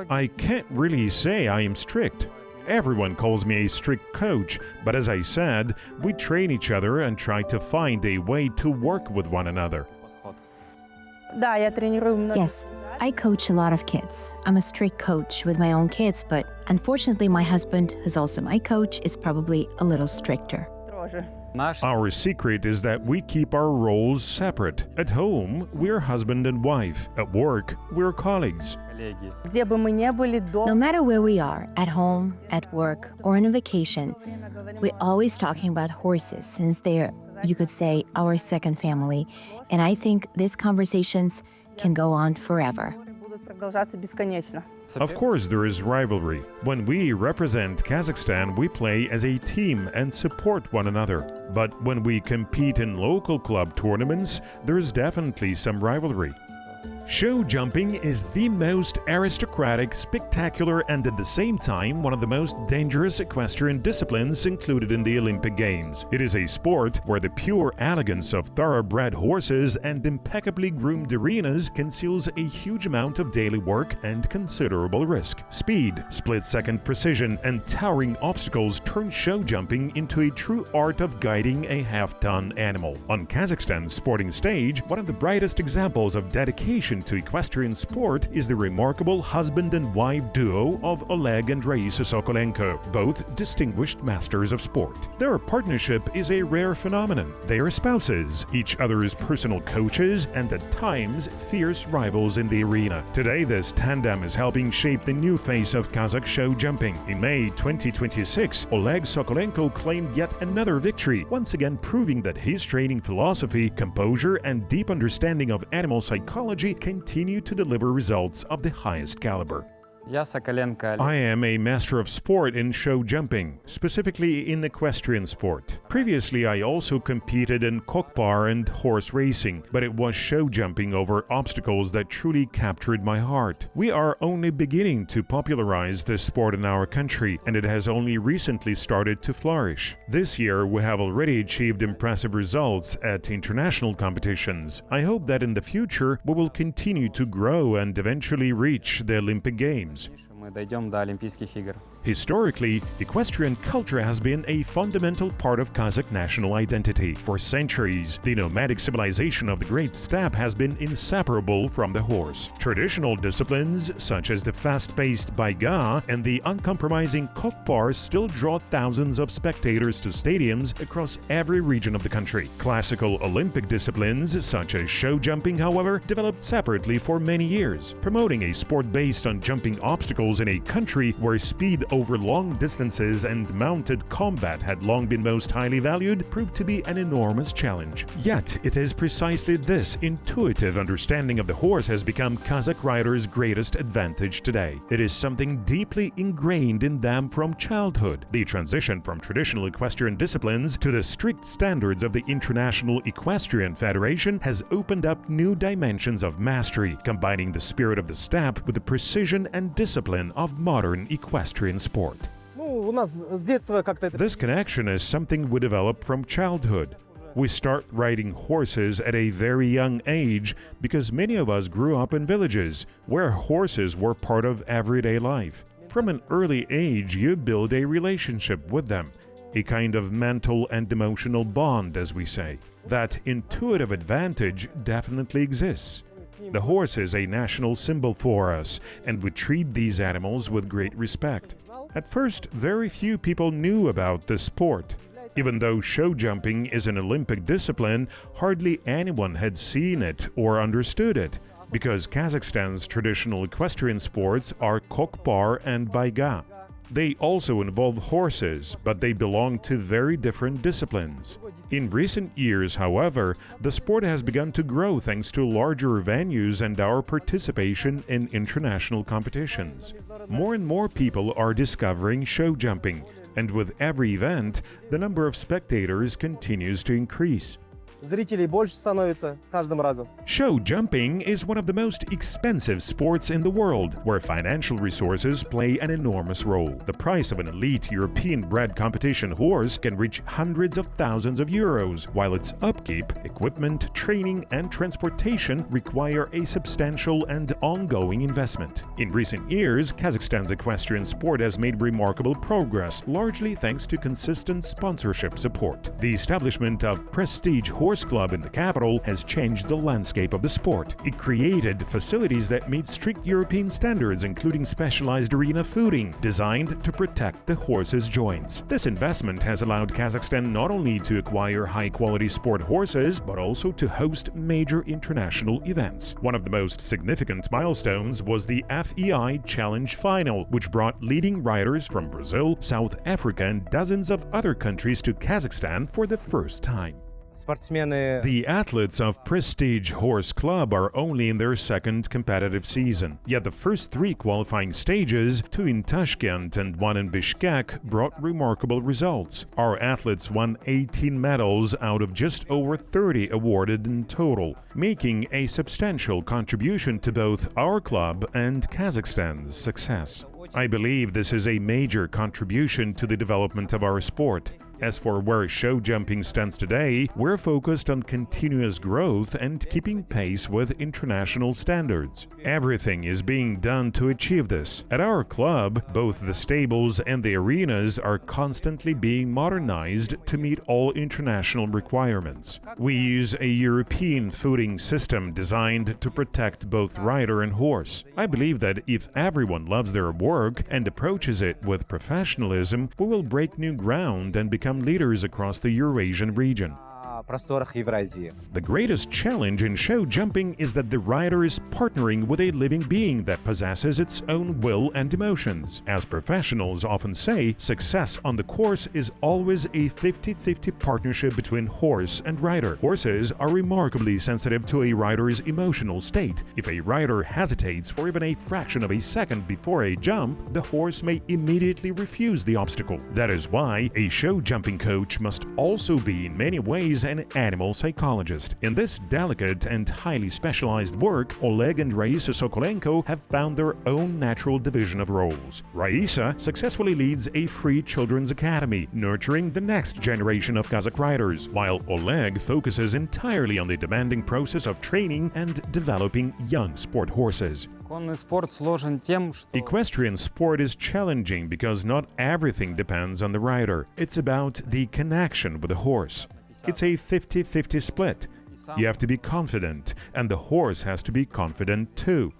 I can't really say I am strict. Everyone calls me a strict coach, but as I said, we train each other and try to find a way to work with one another. Yes, I coach a lot of kids. I'm a strict coach with my own kids, but unfortunately my husband, who's also my coach, is probably a little stricter. Our secret is that we keep our roles separate. At home, we're husband and wife. At work, we're colleagues. No matter where we are, at home, at work, or on a vacation, we're always talking about horses since they're, you could say, our second family. And I think these conversations can go on forever. Of course, there is rivalry. When we represent Kazakhstan, we play as a team and support one another. But when we compete in local club tournaments, there is definitely some rivalry. Show jumping is the most aristocratic, spectacular, and at the same time one of the most dangerous equestrian disciplines included in the Olympic Games. It is a sport where the pure elegance of thoroughbred horses and impeccably groomed arenas conceals a huge amount of daily work and considerable risk. Speed, split-second precision, and towering obstacles turn show jumping into a true art of guiding a half-ton animal. On Kazakhstan's sporting stage, one of the brightest examples of dedication to equestrian sport is the remarkable husband and wife duo of Oleg and Raisa Sokolenko, both distinguished masters of sport. Their partnership is a rare phenomenon. They are spouses, each other's personal coaches, and at times fierce rivals in the arena. Today, this tandem is helping shape the new face of Kazakh show jumping. In May 2026, Oleg Sokolenko claimed yet another victory, once again proving that his training philosophy, composure, and deep understanding of animal psychology continue to deliver results of the highest caliber. I am a master of sport in show jumping, specifically in equestrian sport. Previously, I also competed in kokpar and horse racing, but it was show jumping over obstacles that truly captured my heart. We are only beginning to popularize this sport in our country, and it has only recently started to flourish. This year, we have already achieved impressive results at international competitions. I hope that in the future, we will continue to grow and eventually reach the Olympic Games. Historically, equestrian culture has been a fundamental part of Kazakh national identity. For centuries, the nomadic civilization of the Great Steppe has been inseparable from the horse. Traditional disciplines, such as the fast-paced baiga and the uncompromising kokpar, still draw thousands of spectators to stadiums across every region of the country. Classical Olympic disciplines, such as show jumping, however, developed separately for many years. Promoting a sport based on jumping obstacles in a country where speed over long distances and mounted combat had long been most highly valued proved to be an enormous challenge. Yet, it is precisely this intuitive understanding of the horse has become Kazakh riders' greatest advantage today. It is something deeply ingrained in them from childhood. The transition from traditional equestrian disciplines to the strict standards of the International Equestrian Federation has opened up new dimensions of mastery, combining the spirit of the steppe with the precision and discipline of modern equestrian sport. This connection is something we develop from childhood. We start riding horses at a very young age because many of us grew up in villages where horses were part of everyday life. From an early age, you build a relationship with them, a kind of mental and emotional bond, as we say. That intuitive advantage definitely exists. The horse is a national symbol for us, and we treat these animals with great respect. At first, very few people knew about this sport. Even though show jumping is an Olympic discipline, hardly anyone had seen it or understood it, because Kazakhstan's traditional equestrian sports are kokpar and baiga. They also involve horses, but they belong to very different disciplines. In recent years, however, the sport has begun to grow thanks to larger venues and our participation in international competitions. More and more people are discovering show jumping, and with every event, the number of spectators continues to increase. Зрителей больше становится каждым разом. Show jumping is one of the most expensive sports in the world, where financial resources play an enormous role. The price of an elite European-bred competition horse can reach hundreds of thousands of euros, while its upkeep, equipment, training, and transportation require a substantial and ongoing investment. In recent years, Kazakhstan's equestrian sport has made remarkable progress, largely thanks to consistent sponsorship support. The establishment of Prestige Horse Club in the capital has changed the landscape of the sport. It created facilities that meet strict European standards, including specialized arena footing, designed to protect the horse's joints. This investment has allowed Kazakhstan not only to acquire high-quality sport horses, but also to host major international events. One of the most significant milestones was the FEI Challenge Final, which brought leading riders from Brazil, South Africa, and dozens of other countries to Kazakhstan for the first time. Спортсмены The athletes of Prestige Horse Club are only in their second competitive season. Yet the first three qualifying stages, two in Tashkent and one in Bishkek, brought remarkable results. Our athletes won 18 medals out of just over 30 awarded in total, making a substantial contribution to both our club and Kazakhstan's success. I believe this is a major contribution to the development of our sport. As for where show jumping stands today, we're focused on continuous growth and keeping pace with international standards. Everything is being done to achieve this. At our club, both the stables and the arenas are constantly being modernized to meet all international requirements. We use a European footing system designed to protect both rider and horse. I believe that if everyone loves their work and approaches it with professionalism, we will break new ground and become leaders across the Eurasian region. просторах Евразии. The greatest challenge in show jumping is that the rider is partnering with a living being that possesses its own will and emotions. As professionals often say, success on the course is always a 50-50 partnership between horse and rider. Horses are remarkably sensitive to a rider's emotional state. If a rider hesitates for even a fraction of a second before a jump, the horse may immediately refuse the obstacle. That is why a show jumping coach must also be in many ways an animal psychologist. In this delicate and highly specialized work, Oleg and Raisa Sokolenko have found their own natural division of roles. Raisa successfully leads a free children's academy, nurturing the next generation of Kazakh riders, while Oleg focuses entirely on the demanding process of training and developing young sport horses. Equestrian sport is challenging because not everything depends on the rider. It's about the connection with the horse. It's a 50-50 split. You have to be confident, and the horse has to be confident too.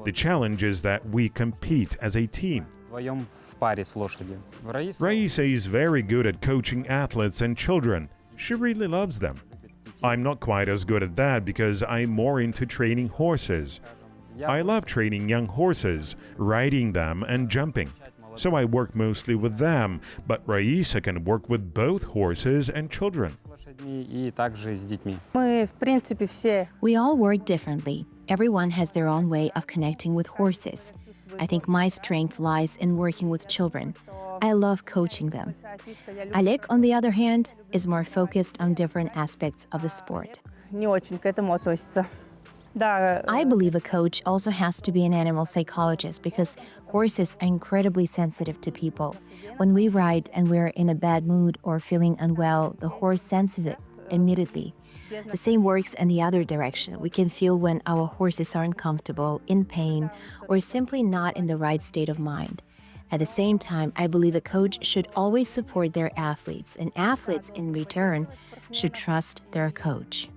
The challenge is that we compete as a team. Raisa is very good at coaching athletes and children. She really loves them. I'm not quite as good at that because I'm more into training horses. I love training young horses, riding them and jumping. So I work mostly with them, but Raisa can work with both horses and children. We all work differently. Everyone has their own way of connecting with horses. I think my strength lies in working with children. I love coaching them. Oleg, on the other hand, is more focused on different aspects of the sport. I believe a coach also has to be an animal psychologist because horses are incredibly sensitive to people. When we ride and we're in a bad mood or feeling unwell, the horse senses it immediately. The same works in the other direction. We can feel when our horses are uncomfortable, in pain, or simply not in the right state of mind. At the same time, I believe a coach should always support their athletes, and athletes, in return, should trust their coach.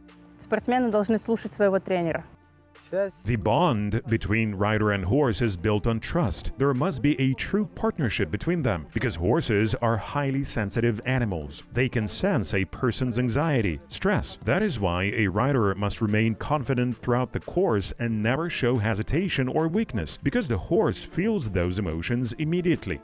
The bond between rider and horse is built on trust. There must be a true partnership between them because horses are highly sensitive animals. They can sense a person's anxiety, stress. That is why a rider must remain confident throughout the course and never show hesitation or weakness because the horse feels those emotions immediately.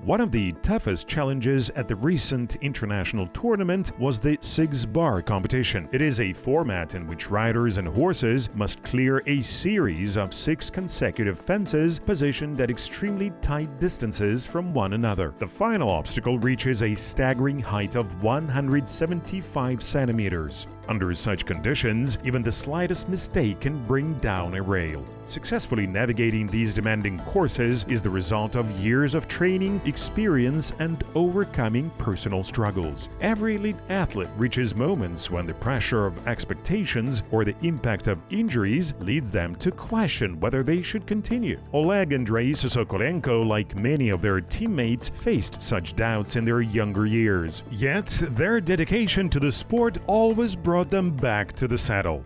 One of the toughest challenges at the recent international tournament was the Six Bar competition. It is a format in which riders and horses must clear a series of 6 consecutive fences positioned at extremely tight distances from one another. The final obstacle reaches a staggering height of 175 centimeters. Under such conditions, even the slightest mistake can bring down a rail. Successfully navigating these demanding courses is the result of years of training, experience, and overcoming personal struggles. Every elite athlete reaches moments when the pressure of expectations or the impact of injuries leads them to question whether they should continue. Oleg and Raisa Sokolenko, like many of their teammates, faced such doubts in their younger years. Yet, their dedication to the sport always brought them back to the saddle.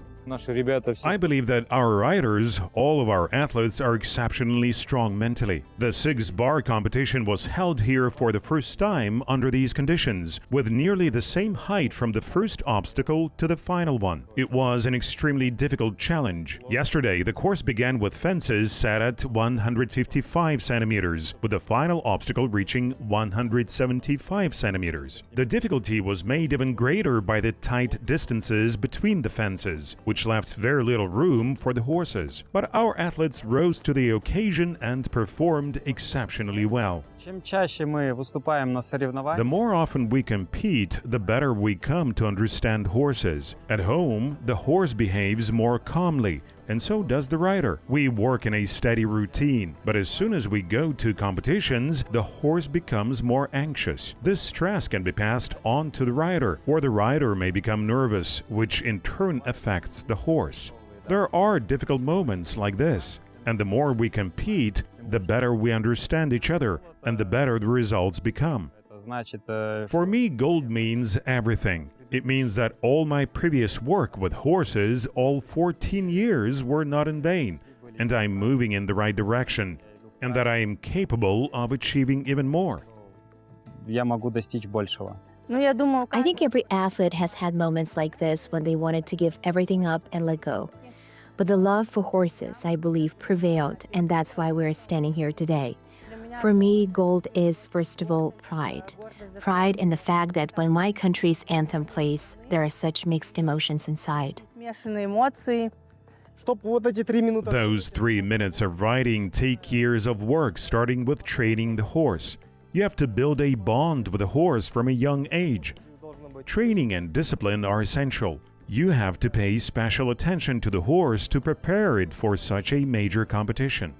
I believe that our riders, all of our athletes, are exceptionally strong mentally. The 6-bar competition was held here for the first time under these conditions, with nearly the same height from the first obstacle to the final one. It was an extremely difficult challenge. Yesterday, the course began with fences set at 155 centimeters, with the final obstacle reaching 175 centimeters. The difficulty was made even greater by the tight distances between the fences, which left very little room for the horses. But our athletes rose to the occasion and performed exceptionally well. The more often we compete, the better we come to understand horses. At home, the horse behaves more calmly, and so does the rider. We work in a steady routine, but as soon as we go to competitions, the horse becomes more anxious. This stress can be passed on to the rider, or the rider may become nervous, which in turn affects the horse. There are difficult moments like this, and the more we compete, the better we understand each other, and the better the results become. For me, gold means everything. It means that all my previous work with horses, all 14 years, were not in vain, and I'm moving in the right direction, and that I am capable of achieving even more. I think every athlete has had moments like this when they wanted to give everything up and let go. But the love for horses, I believe, prevailed, and that's why we're standing here today. For me, gold is, first of all, pride. Pride in the fact that when my country's anthem plays, there are such mixed emotions inside. Those 3 minutes of riding take years of work, starting with training the horse. You have to build a bond with the horse from a young age. Training and discipline are essential. You have to pay special attention to the horse to prepare it for such a major competition.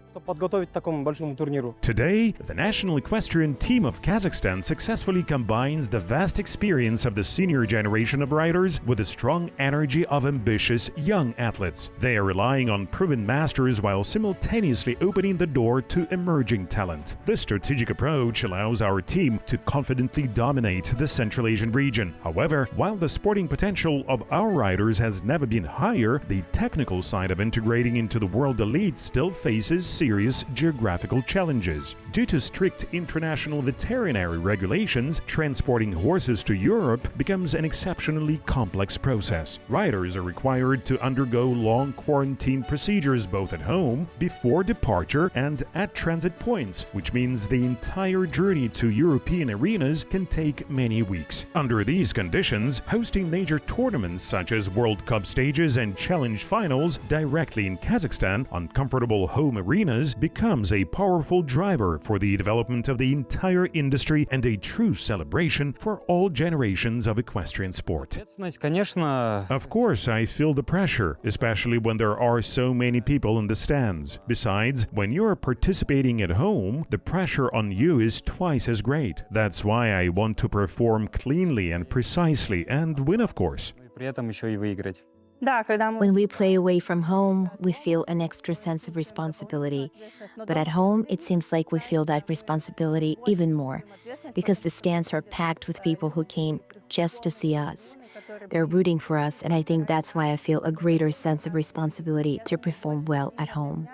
Today, the national equestrian team of Kazakhstan successfully combines the vast experience of the senior generation of riders with the strong energy of ambitious young athletes. They are relying on proven masters while simultaneously opening the door to emerging talent. This strategic approach allows our team to confidently dominate the Central Asian region. However, while the sporting potential of our riders has never been higher, the technical side of integrating into the world elite still faces serious geographical challenges. Due to strict international veterinary regulations, transporting horses to Europe becomes an exceptionally complex process. Riders are required to undergo long quarantine procedures both at home, before departure, and at transit points, which means the entire journey to European arenas can take many weeks. Under these conditions, hosting major tournaments such as World Cup stages and Challenge finals directly in Kazakhstan on comfortable home arenas becomes a powerful driver for the development of the entire industry and a true celebration for all generations of equestrian sport. Of course, I feel the pressure, especially when there are so many people in the stands. Besides, when you are participating at home, the pressure on you is twice as great. That's why I want to perform cleanly and precisely and win, of course. When we play away from home, we feel an extra sense of responsibility. But at home, it seems like we feel that responsibility even more, because the stands are packed with people who came just to see us. They're rooting for us, and I think that's why I feel a greater sense of responsibility to perform well at home.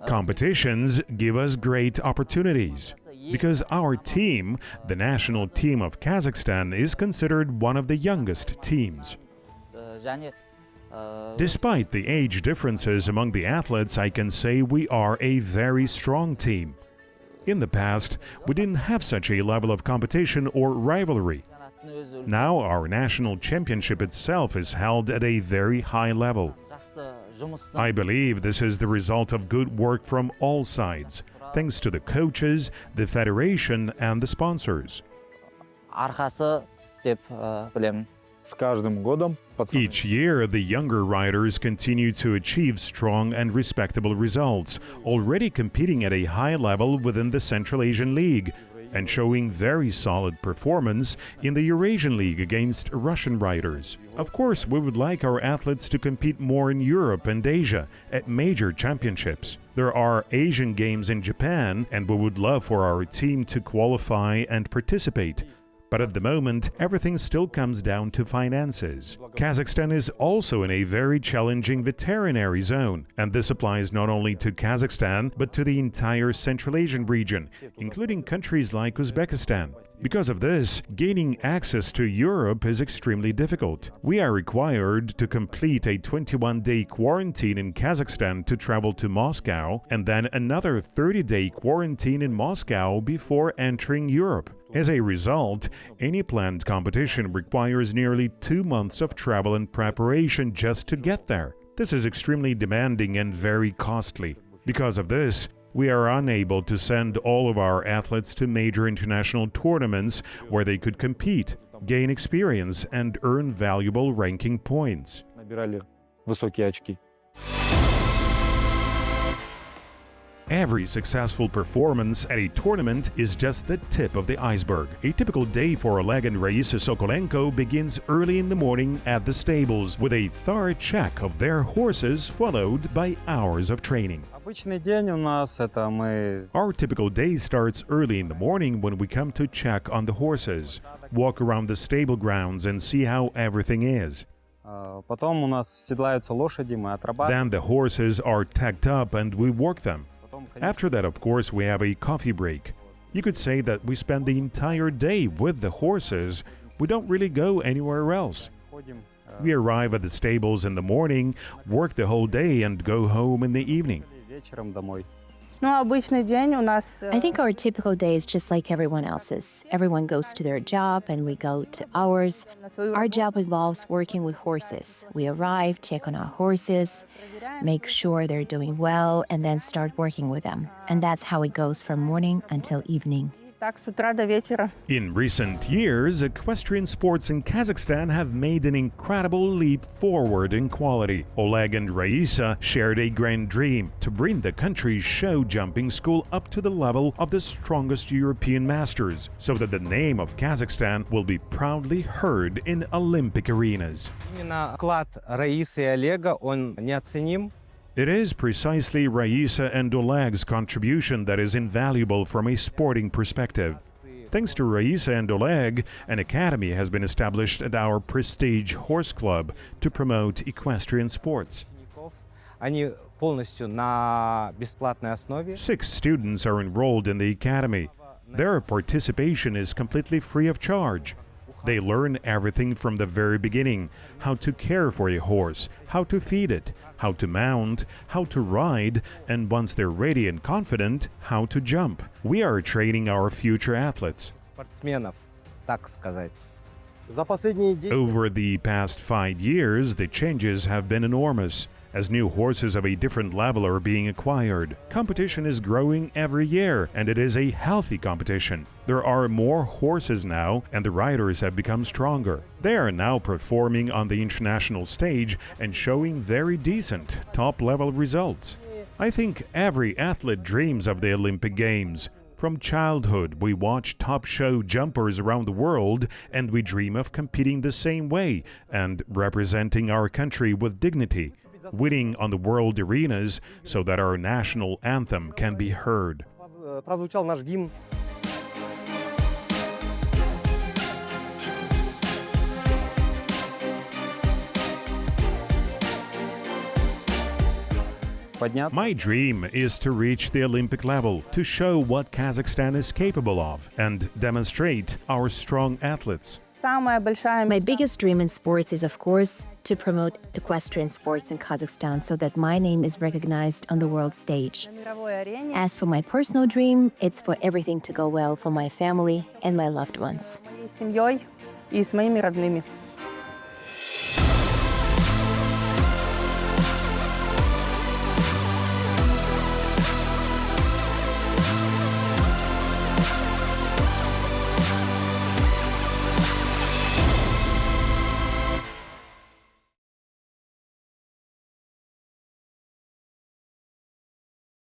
Competitions give us great opportunities. Because our team, the national team of Kazakhstan, is considered one of the youngest teams. Despite the age differences among the athletes, I can say we are a very strong team. In the past, we didn't have such a level of competition or rivalry. Now our national championship itself is held at a very high level. I believe this is the result of good work from all sides, thanks to the coaches, the federation, and the sponsors. арқасы деп білемін. С каждым годом пацаны Each year, the younger riders continue to achieve strong and respectable results, already competing at a high level within the Central Asian League and showing very solid performance in the Eurasian League against Russian riders. Of course, we would like our athletes to compete more in Europe and Asia at major championships. There are Asian Games in Japan, and we would love for our team to qualify and participate. But at the moment, everything still comes down to finances. Kazakhstan is also in a very challenging veterinary zone, and this applies not only to Kazakhstan, but to the entire Central Asian region, including countries like Uzbekistan. Because of this, gaining access to Europe is extremely difficult. We are required to complete a 21-day quarantine in Kazakhstan to travel to Moscow, and then another 30-day quarantine in Moscow before entering Europe. As a result, any planned competition requires nearly 2 months of travel and preparation just to get there. This is extremely demanding and very costly. Because of this, we are unable to send all of our athletes to major international tournaments where they could compete, gain experience, and earn valuable ranking points. набирали высокие очки. Every successful performance at a tournament is just the tip of the iceberg. A typical day for Oleg and Raisa Sokolenko begins early in the morning at the stables with a thorough check of their horses followed by hours of training. Обычный день у нас это мы Our typical day starts early in the morning when we come to check on the horses, walk around the stable grounds and see how everything is. потом у нас седлаются лошади, мы отрабатываем. Then the horses are tacked up and we work them. After that, of course, we have a coffee break. You could say that we spend the entire day with the horses. We don't really go anywhere else. We arrive at the stables in the morning, work the whole day, and go home in the evening. Вечером домой. I think our typical day is just like everyone else's. Everyone goes to their job and we go to ours. Our job involves working with horses. We arrive, check on our horses, make sure they're doing well, and then start working with them. And that's how it goes from morning until evening. In recent years, equestrian sports in Kazakhstan have made an incredible leap forward in quality. Oleg and Raisa shared a grand dream to bring the country's show jumping school up to the level of the strongest European masters, so that the name of Kazakhstan will be proudly heard in Olympic arenas. Именно вклад Раисы и Олега, он неоценим. It is precisely Raisa and Oleg's contribution that is invaluable from a sporting perspective. Thanks to Raisa and Oleg, an academy has been established at our Prestige Horse Club to promote equestrian sports. Они полностью на бесплатной основе. 6 students are enrolled in the academy. Their participation is completely free of charge. They learn everything from the very beginning: how to care for a horse, how to feed it, how to mount, how to ride, and once they're ready and confident, how to jump. We are training our future athletes. Спортсменов, так сказать. За последние 10 Over the past 5 years, the changes have been enormous. As new horses of a different level are being acquired, competition is growing every year, and it is a healthy competition. There are more horses now, and the riders have become stronger. They are now performing on the international stage and showing very decent, top-level results. I think every athlete dreams of the Olympic Games. From childhood, we watch top show jumpers around the world, and we dream of competing the same way and representing our country with dignity, winning on the world arenas so that our national anthem can be heard. прозвучал наш гимн. Подняться. My dream is to reach the Olympic level, to show what Kazakhstan is capable of, and demonstrate our strong athletes. My biggest dream in sports is, of course, to promote equestrian sports in Kazakhstan so that my name is recognized on the world stage. As for my personal dream, it's for everything to go well for my family and my loved ones. С моей семьей и с моими родными.